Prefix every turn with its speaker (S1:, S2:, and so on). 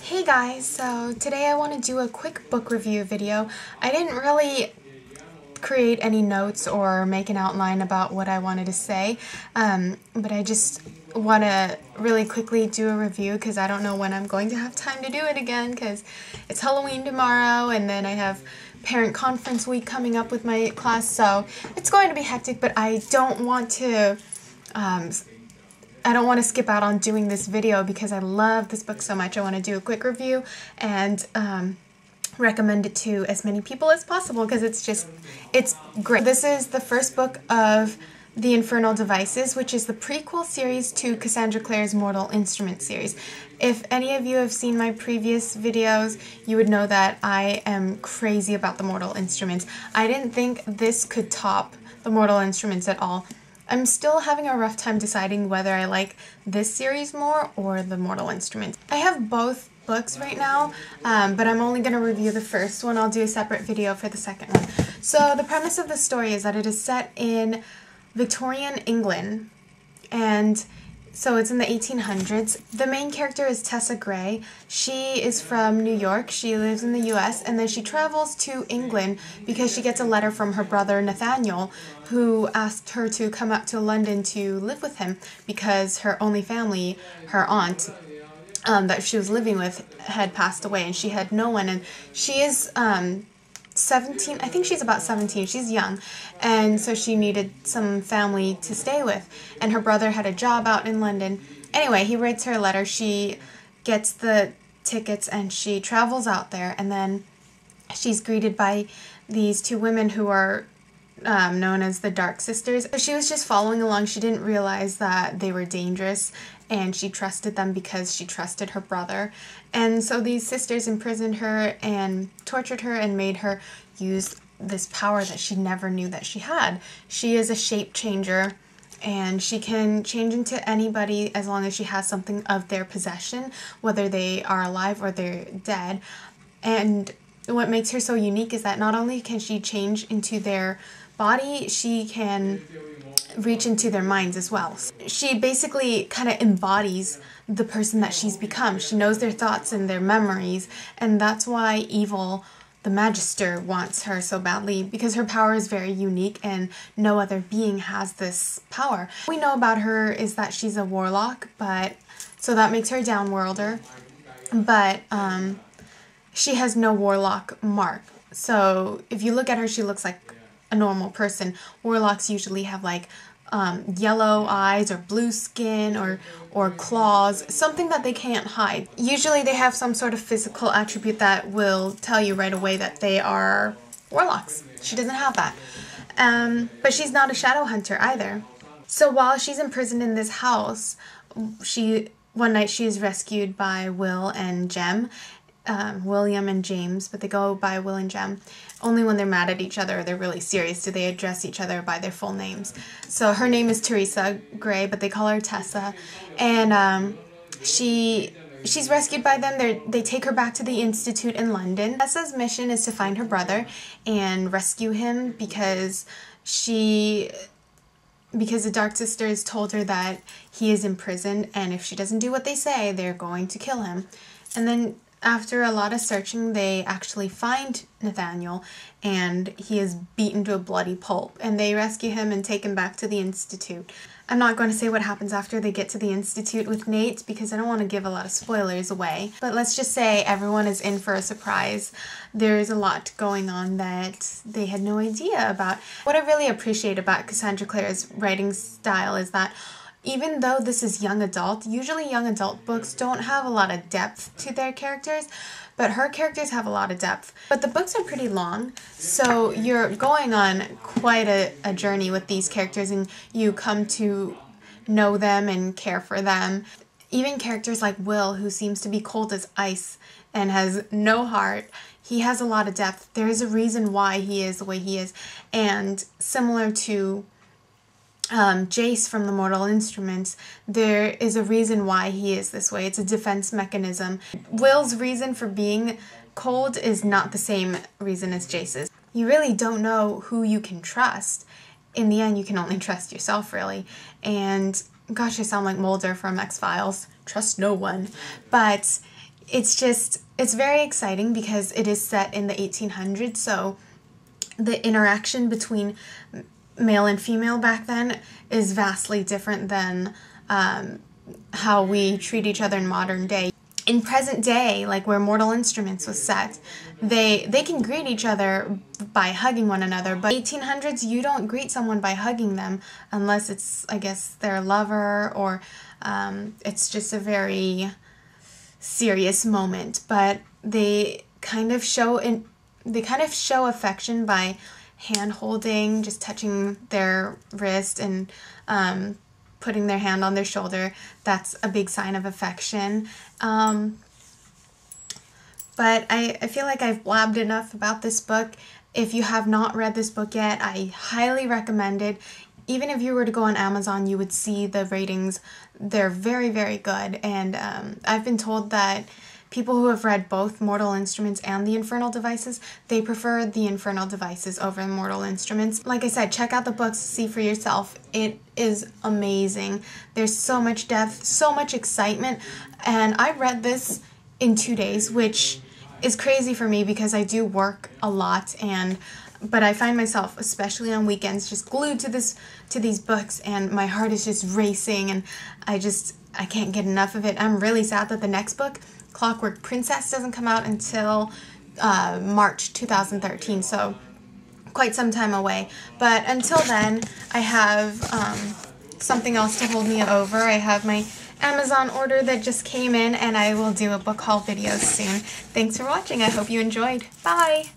S1: Hey guys, so today I want to do a quick book review video. I didn't really create any notes or make an outline about what I wanted to say, but I just want to really quickly do a review because I don't know when I'm going to have time to do it again because it's Halloween tomorrow and then I have parent conference week coming up with my class, so it's going to be hectic, but I don't want to skip out on doing this video because I love this book so much. I want to do a quick review and recommend it to as many people as possible because it's great. This is the first book of The Infernal Devices, which is the prequel series to Cassandra Clare's Mortal Instruments series. If any of you have seen my previous videos, you would know that I am crazy about the Mortal Instruments. I didn't think this could top the Mortal Instruments at all. I'm still having a rough time deciding whether I like this series more or the Mortal Instruments. I have both books right now, but I'm only going to review the first one. I'll do a separate video for the second one. So the premise of the story is that it is set in Victorian England, and so it's in the 1800s. The main character is Tessa Gray. She is from New York. She lives in the US, and then she travels to England because she gets a letter from her brother Nathaniel, who asked her to come up to London to live with him because her only family, her aunt, that she was living with had passed away and she had no one, and she is 17, I think she's about 17, she's young, and so she needed some family to stay with, and her brother had a job out in London. Anyway, he writes her a letter, she gets the tickets and she travels out there, and then she's greeted by these two women who are known as the Dark Sisters. She was just following along. She didn't realize that they were dangerous, and she trusted them because she trusted her brother. And so these sisters imprisoned her and tortured her and made her use this power that she never knew that she had. She is a shape changer, and she can change into anybody as long as she has something of their possession, whether they are alive or they're dead. And what makes her so unique is that not only can she change into their body, she can reach into their minds as well. She basically kind of embodies the person that she's become. She knows their thoughts and their memories, and that's why Evil, the Magister, wants her so badly, because her power is very unique and no other being has this power. What we know about her is that she's a warlock, so that makes her a downworlder, but she has no warlock mark. So if you look at her, she looks like a normal person. Warlocks usually have like yellow eyes or blue skin or claws, something that they can't hide. Usually they have some sort of physical attribute that will tell you right away that they are warlocks. She doesn't have that. But she's not a shadow hunter either. So while she's imprisoned in this house, one night she is rescued by Will and Jem. William and James, but they go by Will and Jem. Only when they're mad at each other or they're really serious do they address each other by their full names. So her name is Teresa Gray, but they call her Tessa, and she's rescued by them. They take her back to the Institute in London. Tessa's mission is to find her brother and rescue him because the Dark Sisters told her that he is imprisoned, and if she doesn't do what they say, they're going to kill him. And then after a lot of searching, they actually find Nathaniel, and he is beaten to a bloody pulp, and they rescue him and take him back to the Institute. I'm not going to say what happens after they get to the Institute with Nate because I don't want to give a lot of spoilers away, but let's just say everyone is in for a surprise. There's a lot going on that they had no idea about. What I really appreciate about Cassandra Clare's writing style is that even though this is young adult, usually young adult books don't have a lot of depth to their characters, but her characters have a lot of depth. But the books are pretty long, so you're going on quite a journey with these characters, and you come to know them and care for them. Even characters like Will, who seems to be cold as ice and has no heart, he has a lot of depth. There is a reason why he is the way he is, and similar to Jace from the Mortal Instruments, there is a reason why he is this way. It's a defense mechanism. Will's reason for being cold is not the same reason as Jace's. You really don't know who you can trust. In the end, you can only trust yourself, really. And gosh, I sound like Mulder from X-Files. Trust no one. But it's very exciting because it is set in the 1800s, so the interaction between male and female back then is vastly different than how we treat each other in modern day. In present day, like where Mortal Instruments was set, they can greet each other by hugging one another, but 1800s, you don't greet someone by hugging them unless it's, I guess, their lover, or it's just a very serious moment. But they kind of show affection by hand holding, just touching their wrist and putting their hand on their shoulder. That's a big sign of affection. But I feel like I've blabbed enough about this book. If you have not read this book yet, I highly recommend it. Even if you were to go on Amazon, you would see the ratings. They're very, very good. And I've been told that people who have read both Mortal Instruments and The Infernal Devices, they prefer The Infernal Devices over Mortal Instruments. Like I said, check out the books, see for yourself. It is amazing. There's so much depth, so much excitement, and I read this in 2 days, which is crazy for me because I do work a lot, but I find myself, especially on weekends, just glued to these books, and my heart is just racing, and I can't get enough of it. I'm really sad that the next book, Clockwork Princess, doesn't come out until March 2013, so quite some time away. But until then, I have something else to hold me over. I have my Amazon order that just came in, and I will do a book haul video soon. Thanks for watching. I hope you enjoyed. Bye!